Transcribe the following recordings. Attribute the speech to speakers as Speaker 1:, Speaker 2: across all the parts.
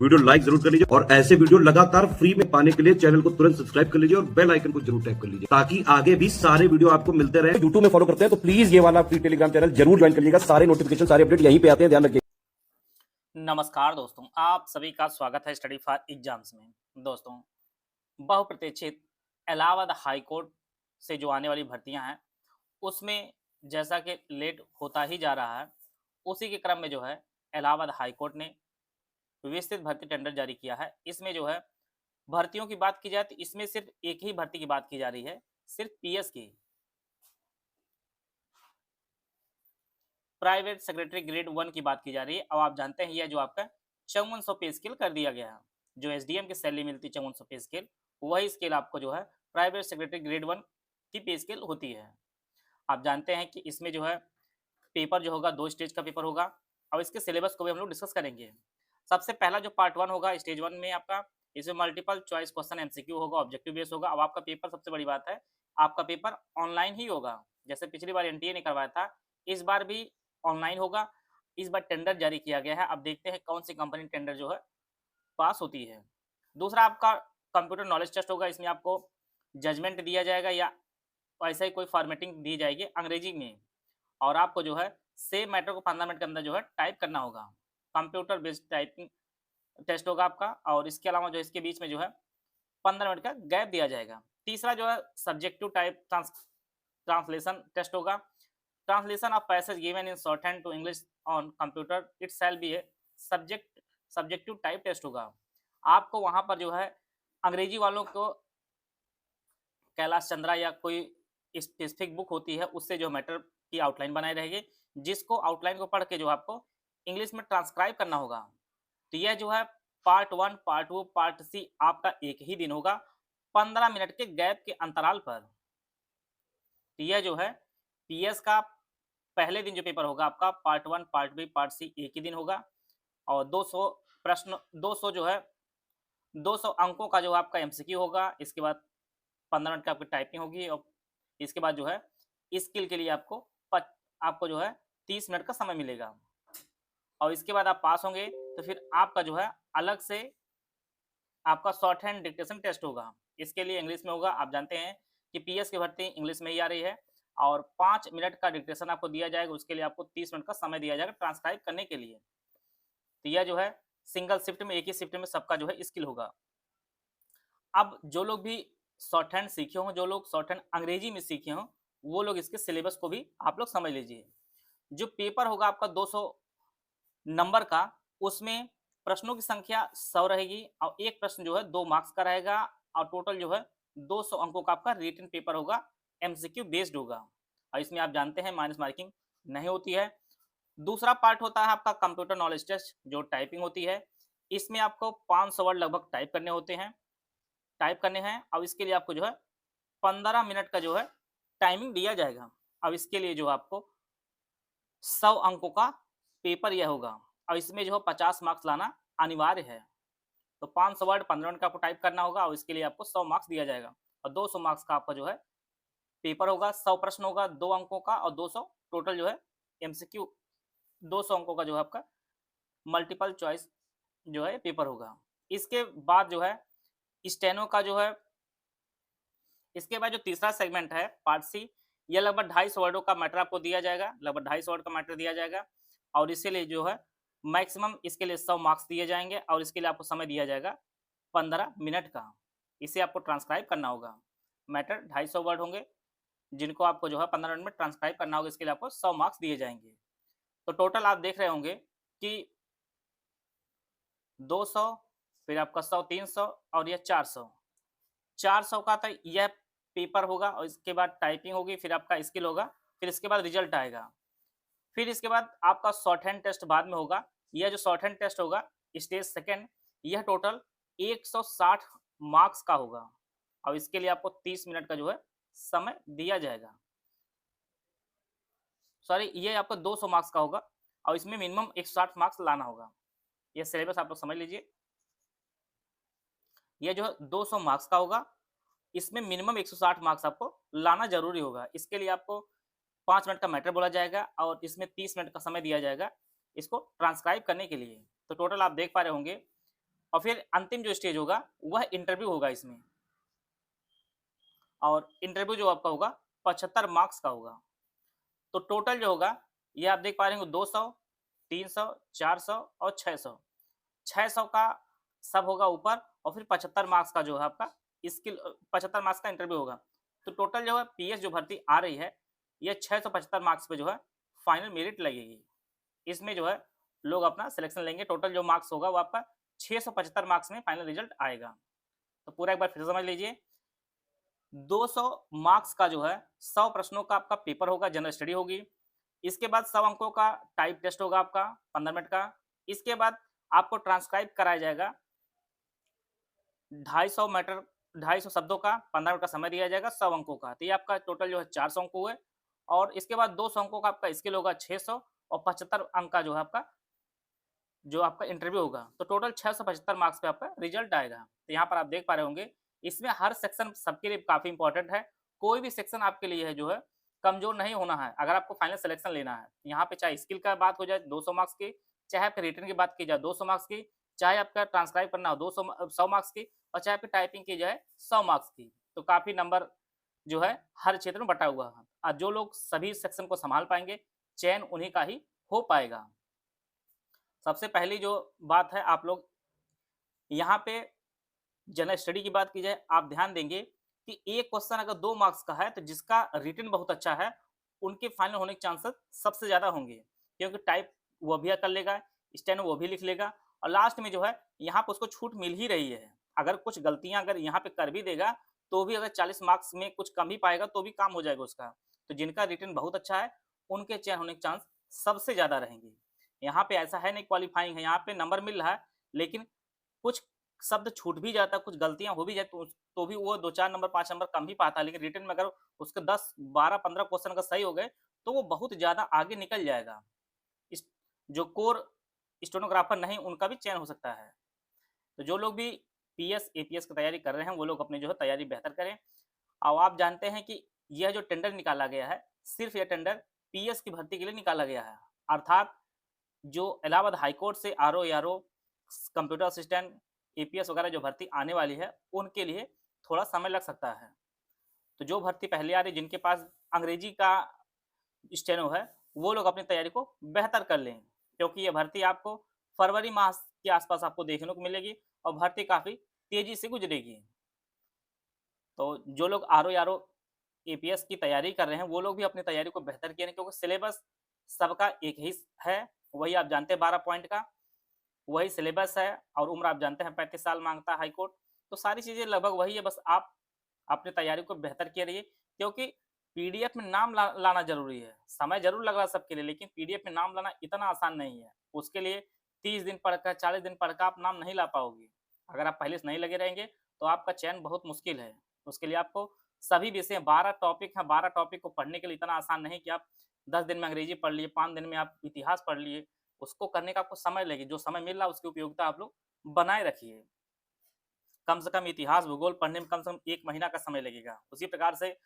Speaker 1: Video like जरूर कर लीजिए और ऐसे वीडियो लगातार फ्री में पाने के लिए चैनल को तुरंत सब्सक्राइब कर लीजिए और बेल आइकन को जरूर टैप कर लीजिए ताकि आगे भी सारे वीडियो आपको मिलते रहे। यूट्यूब में फॉलो करते हैं तो प्लीज ये वाला फ्री टेलीग्राम चैनल जरूर ज्वाइन कर लीजिएगा। सारे नोटिफिकेशन सारे अपडेट यहीं पे आते हैं, ध्यान रखिए।
Speaker 2: नमस्कार दोस्तों, आप सभी का स्वागत है स्टडी फॉर एग्जाम्स में। दोस्तों, बहुप्रतीक्षित इलाहाबाद हाई कोर्ट से जो आने वाली भर्तियां हैं उसमें जैसा कि लेट होता ही जा रहा है, उसी के क्रम में जो है इलाहाबाद हाई कोर्ट ने विस्तृत भर्ती टेंडर जारी किया है। इसमें जो है भर्तियों की बात की जाए तो इसमें सिर्फ एक ही भर्ती की बात की जा रही है, सिर्फ पीएस की, प्राइवेट सेक्रेटरी ग्रेड 1 की बात की जा रही है। अब आप जानते हैं यह जो आपका 5400 पे स्केल कर दिया गया है। जो एसडीएम की सैलरी मिलती है 5400 पे स्केल, वही स्केल आपको जो है प्राइवेट सेक्रेटरी ग्रेड 1 की पे स्केल होती है। आप जानते हैं कि इसमें जो है पेपर जो होगा 2 स्टेज का पेपर होगा और इसके सिलेबस को भी हम लोग डिस्कस करेंगे। सबसे पहला जो पार्ट 1 होगा स्टेज 1 में आपका, इसमें मल्टीपल चॉइस क्वेश्चन एमसीक्यू होगा, ऑब्जेक्टिव बेस होगा। अब आपका पेपर, सबसे बड़ी बात है, आपका पेपर ऑनलाइन ही होगा। जैसे पिछली बार एनटीए ने करवाया था, इस बार भी ऑनलाइन होगा। इस बार टेंडर जारी किया गया है। अब देखते हैं कौन सी कंपनी टेंडर जो है पास होती है। दूसरा आपका कंप्यूटर नॉलेज टेस्ट होगा। इसमें आपको जजमेंट दिया जाएगा या ऐसा ही कोई फॉर्मेटिंग दी जाएगी अंग्रेजी में, और आपको जो है सेम मैटर को 15 मिनट के अंदर जो है टाइप करना होगा। कंप्यूटर बेस्ड टाइपिंग टेस्ट होगा आपका, और इसके अलावा जो इसके बीच में जो है 15 मिनट का गैप दिया जाएगा। तीसरा जो है सब्जेक्टिव टाइप ट्रांसलेशन टेस्ट होगा। Translation of passage given in short hand to English on computer it shall be a subjective type test होगा। आपको वहां पर जो है अंग्रेजी वालों को कैलाश चंद्रा या कोई स्पेसिफिक बुक होती है उससे जो मैटर की आउटलाइन बनाई रहेगी, जिसको आउटलाइन को पढ़ के जो आपको इंग्लिश में ट्रांसक्राइब करना होगा। तो यह जो है पार्ट 1, पार्ट 2, पार्ट सी आपका एक ही दिन होगा, 15 मिनट के गैप के अंतराल पर। तो यह जो है पीएस का पहले दिन जो पेपर होगा आपका part 1, part B, part C एक ही दिन होगा, और 200 प्रश्न, 200 जो है 200 अंकों का जो आपका एमसीक्यू होगा। इसके बाद 15 मिनट की आपकी टाइपिंग होगी, और इसके बाद जो है स्किल के लिए आपको जो है 30 मिनट का समय मिलेगा, और इसके बाद आप पास होंगे तो फिर आपका जो है अलग से आपका शॉर्ट हैंड डिक्टेशन टेस्ट होगा। इसके लिए इंग्लिश में होगा। आप जानते हैं कि पीएस की भर्ती इंग्लिश में ही आ रही है, और 5 मिनट का डिक्टेशन आपको दिया जाएगा। उसके लिए आपको 30 मिनट का समय दिया जाएगा ट्रांसक्राइब करने के लिए। तो यह जो है सिंगल शिफ्ट में, एक ही शिफ्ट में सबका जो है स्किल होगा। अब जो लोग भी शॉर्ट हैंड सीखे हों, जो लोग शॉर्ट हैंड अंग्रेजी में सीखे हों, वो लोग इसके सिलेबस को भी आप लोग समझ लीजिए। जो पेपर होगा आपका 200 नंबर का, उसमें प्रश्नों की संख्या 100 रहेगी, और एक प्रश्न जो है 2 मार्क्स का रहेगा, और टोटल जो है 200 अंकों का आपका रिटन पेपर होगा, एमसीक्यू बेस्ड होगा, और इसमें आप जानते हैं माइनस मार्किंग नहीं होती है। दूसरा पार्ट होता है आपका कंप्यूटर नॉलेज टेस्ट, जो टाइपिंग होती है। इसमें आपको 500 वर्ड लगभग टाइप करने हैं, और इसके लिए आपको जो है 15 मिनट का जो है टाइमिंग दिया जाएगा। अब इसके लिए जो आपको 100 अंकों का पेपर यह होगा, और इसमें जो है 50 मार्क्स लाना अनिवार्य है। तो 500 वर्ड 15 मिनट का आपको टाइप करना होगा, और इसके लिए आपको 100 मार्क्स दिया जाएगा, और 200 मार्क्स का आपका जो है पेपर होगा। 100 प्रश्न होगा 2 अंकों का, और 200 टोटल जो है एमसीक्यू 200 अंकों का जो है आपका मल्टीपल चॉइस जो है पेपर होगा। इसके बाद जो है स्टेनो का जो है, इसके बाद जो तीसरा सेगमेंट है पार्ट सी, यह लगभग 250 वर्डों का मैटर आपको दिया जाएगा, लगभग 250 वर्ड का मैटर दिया जाएगा, और इसके लिए जो है मैक्सिमम इसके लिए 100 मार्क्स दिए जाएंगे, और इसके लिए आपको समय दिया जाएगा 15 मिनट का। इसे आपको ट्रांसक्राइब करना होगा। मैटर 250 वर्ड होंगे, जिनको आपको जो है 15 मिनट में ट्रांसक्राइब करना होगा। इसके लिए आपको 100 मार्क्स दिए जाएंगे। तो टोटल आप देख रहे होंगे कि 200, फिर आपका 100, 300, और यह 400 का तो यह पेपर होगा, और इसके बाद टाइपिंग होगी, फिर आपका स्किल होगा, फिर इसके बाद रिजल्ट आएगा। फिर इसके बाद आपका शॉर्ट हैंड टेस्ट बाद में होगा। यह जो शॉर्ट हैंड टेस्ट होगा स्टेज सेकंड, यह टोटल 160 मार्क्स का होगा, और इसके लिए आपको 30 मिनट का जो है समय दिया जाएगा। सॉरी, ये आपका 200 मार्क्स का होगा, और इसमें मिनिमम 160 मार्क्स लाना होगा। यह सिलेबस आप लोग समझ लीजिए। यह जो है 200 मार्क्स का होगा, इसमें मिनिमम 160 मार्क्स आपको लाना जरूरी होगा। इसके लिए आपको 5 मिनट का मैटर बोला जाएगा, और इसमें 30 मिनट का समय दिया जाएगा इसको ट्रांसक्राइब करने के लिए। तो टोटल आप देख पा रहे होंगे और फिर अंतिम जो स्टेज होगा वह इंटरव्यू होगा इसमें, और इंटरव्यू जो आपका होगा 75 मार्क्स का होगा। तो टोटल जो होगा ये आप देख पा रहे होंगे 200, 300, 400 और 600। 600 का सब होगा ऊपर, और फिर 75 मार्क्स का जो है आपका स्किल 75 मार्क्स का इंटरव्यू होगा। तो टोटल जो है पीएस जो भर्ती आ रही है, ये 675 मार्क्स पे जो है फाइनल मेरिट लगेगी। इसमें जो है लोग अपना सिलेक्शन लेंगे। टोटल जो मार्क्स होगा वो आपका 675 मार्क्स में फाइनल रिजल्ट आएगा। तो पूरा एक बार फिर से समझ लीजिए, 200 मार्क्स का जो है 100 प्रश्नों का आपका पेपर होगा, जनरल स्टडी होगी। इसके बाद 100 अंकों का टाइप टेस्ट होगा आपका 15 मिनट का। इसके बाद आपको ट्रांसक्राइब कराया जाएगा 250 शब्दों का, 15 मिनट का समय दिया जाएगा 100 अंकों का। तो ये आपका टोटल जो है 400 अंक हुए, और इसके बाद 200 अंकों का आपका स्किल होगा 600, और 75 अंक का जो है आपका इंटरव्यू होगा। तो टोटल 675 मार्क्स पे आपका रिजल्ट आएगा। तो यहाँ पर आप देख पा रहे होंगे, इसमें हर सेक्शन सबके लिए काफ़ी इंपॉर्टेंट है। कोई भी सेक्शन आपके लिए है जो है कमज़ोर नहीं होना है, अगर आपको फाइनल सिलेक्शन लेना है। यहाँ पे चाहे स्किल का बात हो जाए 200 मार्क्स की, चाहे आपके रिटन की बात की जाए 200 मार्क्स की, चाहे आपका ट्रांसक्राइब करना हो 100 मार्क्स की, और चाहे आपकी टाइपिंग की जाए 100 मार्क्स की। तो काफ़ी नंबर जो है हर क्षेत्र में बँटा हुआ है। जो लोग सभी सेक्शन को सँभाल पाएँगे, चयन उन्हीं का ही हो पाएगा। सबसे पहली जो बात है, आप लोग यहाँ पे जनरल स्टडी की बात की जाए, आप ध्यान देंगे कि एक क्वेश्चन अगर 2 मार्क्स का है, तो जिसका रिटन बहुत अच्छा है, उनके फाइनल होने के चांसेस सबसे ज़्यादा होंगे। क्योंकि टाइप वो भी कर लेगा, स्टेनो वो भी लिख लेगा, और लास्ट में जो है यहाँ पे उसको छूट मिल ही रही है। अगर कुछ गलतियाँ अगर यहाँ पे कर भी देगा, तो भी अगर 40 मार्क्स में कुछ कम ही पाएगा, तो भी काम हो जाएगा उसका। तो जिनका रिटन बहुत अच्छा है, उनके चयन होने के चांस सबसे ज़्यादा रहेंगे। यहाँ पे ऐसा है नहीं क्वालीफाइंग है, यहाँ पे नंबर मिल रहा है, लेकिन कुछ शब्द छूट भी जाता है, कुछ गलतियाँ हो भी जाए, तो भी वो 2-4 नंबर 5 नंबर कम ही पाता है। लेकिन रिटन में अगर उसके 10, 12, 15 क्वेश्चन अगर सही हो गए, तो वो बहुत ज़्यादा आगे निकल जाएगा। इस जो कोर स्टेनोग्राफर नहीं, उनका भी चयन हो सकता है। तो जो लोग भी पीएस, एपीएस की तैयारी कर रहे हैं, वो लोग अपनी जो है तैयारी बेहतर करें। और आप जानते हैं कि यह जो टेंडर निकाला गया है, सिर्फ़ यह टेंडर पीएस की भर्ती के लिए निकाला गया है। अर्थात जो इलाहाबाद हाई कोर्ट से RO, ARO, computer assistant, APS वगैरह जो भर्ती आने वाली है, उनके लिए थोड़ा समय लग सकता है। तो जो भर्ती पहले आ रही है, जिनके पास अंग्रेजी का स्टेनो है, वो लोग अपनी तैयारी को बेहतर कर लें, क्योंकि ये भर्ती आपको फरवरी माह के आसपास आपको देखने को मिलेगी, और भर्ती काफ़ी तेज़ी से गुजरेगी। तो जो लोग आरओ, एपीएस की तैयारी कर रहे हैं, वो लोग भी अपनी तैयारी को बेहतर किए, क्योंकि सिलेबस सबका एक ही है, वही आप जानते हैं 12 पॉइंट का, वही सिलेबस है, और उम्र आप जानते हैं 35 साल माँगता है हाई कोर्ट। तो सारी चीज़ें लगभग वही है, बस आप अपनी तैयारी को बेहतर किए रहिए, क्योंकि पीडीएफ में नाम लाना ज़रूरी है। समय ज़रूर लग रहा है सबके लिए, लेकिन पीडीएफ में नाम लाना इतना आसान नहीं है। उसके लिए 30 दिन पढ़कर, 40 दिन पढ़कर आप नाम नहीं ला पाओगे। अगर आप पहले से नहीं लगे रहेंगे, तो आपका चयन बहुत मुश्किल है। उसके लिए आपको सभी विषय 12 टॉपिक हैं, 12 टॉपिक को पढ़ने के लिए इतना आसान नहीं कि आप 10 दिन में अंग्रेजी पढ़ लिए, 5 दिन में आप इतिहास पढ़ लिए। उसको करने का आपको समय लगेगा। जो समय मिल रहा है, उसकी उपयोगिता आप लोग बनाए रखिए। कम से कम इतिहास, भूगोल पढ़ने में कम से कम 1 महीना का समय लगेगा। उसी प्रकार से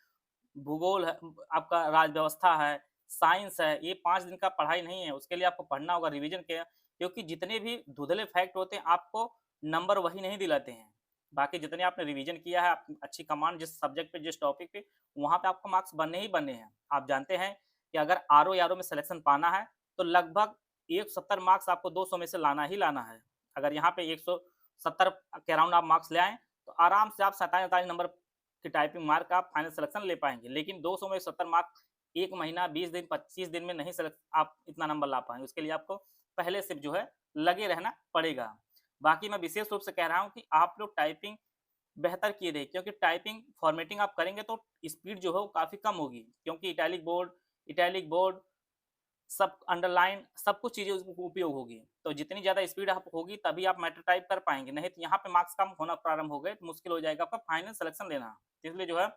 Speaker 2: भूगोल है, आपका राज व्यवस्था है, साइंस है, ये 5 दिन का पढ़ाई नहीं है। उसके लिए आपको पढ़ना होगा, रिवीजन किया, क्योंकि जितने भी धुंधले फैक्ट होते हैं, आपको नंबर वही नहीं दिलाते हैं। बाकी जितने आपने रिवीजन किया है, आप अच्छी कमांड जिस सब्जेक्ट पे, जिस टॉपिक पे, वहाँ पे आपको मार्क्स बनने ही बनने हैं। आप जानते हैं कि अगर आरओ, एआरओ में सिलेक्शन पाना है, तो लगभग 170 मार्क्स आपको 200 में से लाना ही लाना है। अगर यहाँ पे 170 के अराउंड आप मार्क्स ले आएँ, तो आराम से आप 47-48 नंबर की टाइपिंग मार्क आप फाइनल सिलेक्शन ले पाएँगे। लेकिन 200 में 70 मार्क 1 महीना, 20 दिन, 25 दिन में नहीं आप इतना नंबर ला पाएँगे। उसके लिए आपको पहले से जो है लगे रहना पड़ेगा। बाकी मैं विशेष रूप से कह रहा हूँ कि आप लोग टाइपिंग बेहतर किए रहिए, क्योंकि टाइपिंग फॉर्मेटिंग आप करेंगे तो स्पीड जो है वो काफ़ी कम होगी, क्योंकि इटैलिक बोर्ड सब अंडरलाइन सब कुछ चीज़ें उसमें उपयोग होगी। तो जितनी ज़्यादा स्पीड आप होगी, तभी आप मैटर टाइप कर पाएँगे, नहीं तो यहाँ पे मार्क्स कम होना प्रारंभ हो गए, तो मुश्किल हो जाएगा आपका फाइनल सिलेक्शन लेना। इसलिए जो है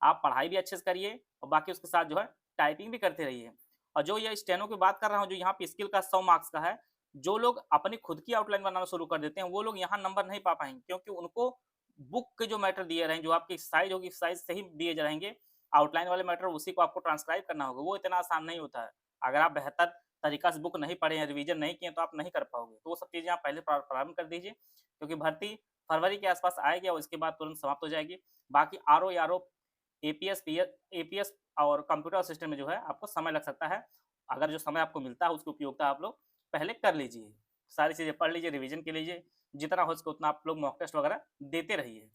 Speaker 2: आप पढ़ाई भी अच्छे से करिए, और बाकी उसके साथ जो है टाइपिंग भी करते रहिए। और जो ये स्टेनो की बात कर रहा हूँ, जो यहाँ पे स्किल का 100 मार्क्स का है, जो लोग अपनी खुद की आउटलाइन बनाना शुरू कर देते हैं, वो लोग यहाँ नंबर नहीं पा पाएँगे, क्योंकि उनको बुक के जो मैटर दिए रहेंगे, जो आपकी साइज़ होगी, साइज़ से ही दिए रहेंगे। आउटलाइन वाले मैटर उसी को आपको ट्रांसक्राइब करना होगा, वो इतना आसान नहीं होता है। अगर आप बेहतर तरीका से बुक नहीं पढ़े हैं, रिवीजन नहीं किए तो आप नहीं कर पाओगे। तो वो सब चीज़ें आप पहले प्रारंभ कर दीजिए, क्योंकि भर्ती फरवरी के आसपास आएगी और उसके बाद तुरंत समाप्त हो जाएगी। बाकी आरओ, यारो, एपीएस, एपीएस और कंप्यूटर असिस्टेंट में जो है आपको समय लग सकता है। अगर जो समय आपको मिलता है उसकी उपयोगिता आप लोग पहले कर लीजिए। सारी चीज़ें पढ़ लीजिए, रिवीजन के लीजिए, जितना हो सके उतना आप लोग मॉक टेस्ट वगैरह देते रहिए।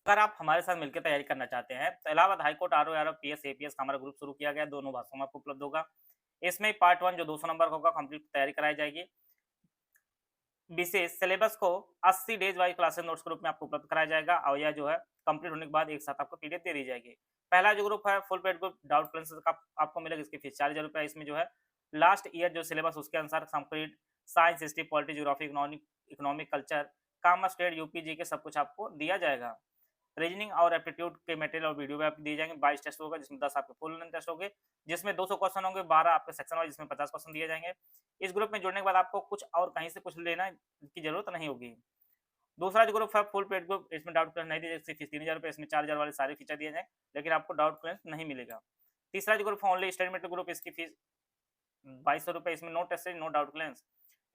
Speaker 2: अगर आप हमारे साथ मिलकर तैयारी करना चाहते हैं तो इलाहाबाद हाईकोर्ट आरओ, यारो, पीएस, एपीएस का हमारा ग्रुप शुरू किया गया है, दोनों भाषाओं में आपको उपलब्ध होगा। इसमें पार्ट 1 जो 200 नंबर का होगा, कंप्लीट तैयारी कराई जाएगी। विशेष सिलेबस को 80 डेज वाइज क्लासेस नोट्स के रूप में आपको उपलब्ध कराया जाएगा और यह जो है कंप्लीट होने के बाद एक साथ आपको पीडीएफ दे दी जाएगी। पहला जो ग्रुप है full paid group, doubt clearance का आपको मिलेगा, इसकी फीस 4000 रुपये। इसमें जो है लास्ट ईयर जो सिलेबस उसके अनुसार complete science, history, polity, geography, economic, culture, commerce, trade, UPG के सब कुछ आपको दिया जाएगा। रीजनिंग और एप्टीट्यूड के मटेरियल और वीडियो भी आपको दिए जाएंगे। 22 टेस्ट होगा, जिसमें 10 आपके फुल लेंथ टेस्ट होंगे, जिसमें 200 क्वेश्चन होंगे, 12 आपके सेक्शन वाइज, जिसमें 50 क्वेश्चन दिए जाएंगे। इस ग्रुप में जुड़ने के बाद आपको कुछ और कहीं से कुछ लेना की जरूरत नहीं होगी। दूसरा जो ग्रुप है फुल पेड ग्रुप, इसमें डाउट क्लियरेंस नहीं दी जाएगी, फीस 3000 रुपये, इसमें 4000 वाले सारे फीचर दिए जाए, लेकिन आपको डाउट क्लियरेंस नहीं मिलेगा। तीसरा जो ग्रुप है ओनली स्टेटमेंट ग्रुप, इसकी फीस 2200 रुपये, इसमें no test series, no doubt clearance.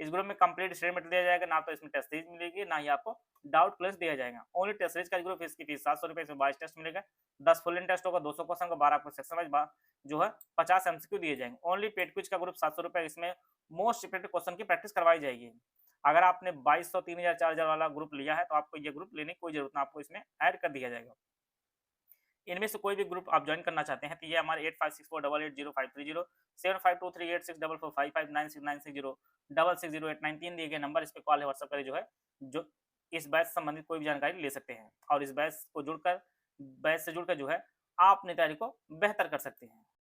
Speaker 2: इस ग्रुप में कंप्लीट स्टडी मटेरियल दिया जाएगा, ना तो इसमें टेस्ट सीरीज मिलेगी, ना ही आपको डाउट क्लियरेंस दिया जाएगा। ओनली टेस्ट सीरीज का ग्रुप, इसकी फीस 700 रुपये, इसमें 22 टेस्ट मिलेगा, 10 फुल टेस्ट होगा, 200 क्वेश्चन का, 12 आपको सेक्शन वाइज जो है 50 एमसीक्यू दिए जाएंगे। ओनली पेड क्विज का ग्रुप 700 रुपये, इसमें मोस्ट रिपीटेड क्वेश्चन की प्रैक्टिस करवाई जाएगी। अगर आपने 2200, 3000, 4000 वाला ग्रुप लिया है तो आपको ये ग्रुप लेने की कोई जरूरत नहीं, आपको इसमें ऐड कर दिया जाएगा। इनमें से कोई भी ग्रुप आप ज्वाइन करना चाहते हैं तो ये हमारे 8564880530 75238644596960660893 दिए गए नंबर, इस पे कॉल है, व्हाट्सएप करें, जो है जो इस बैच से संबंधित कोई भी जानकारी ले सकते हैं और इस बैच से जुड़कर जो है आप अपनी तैयारी को बेहतर कर सकते हैं।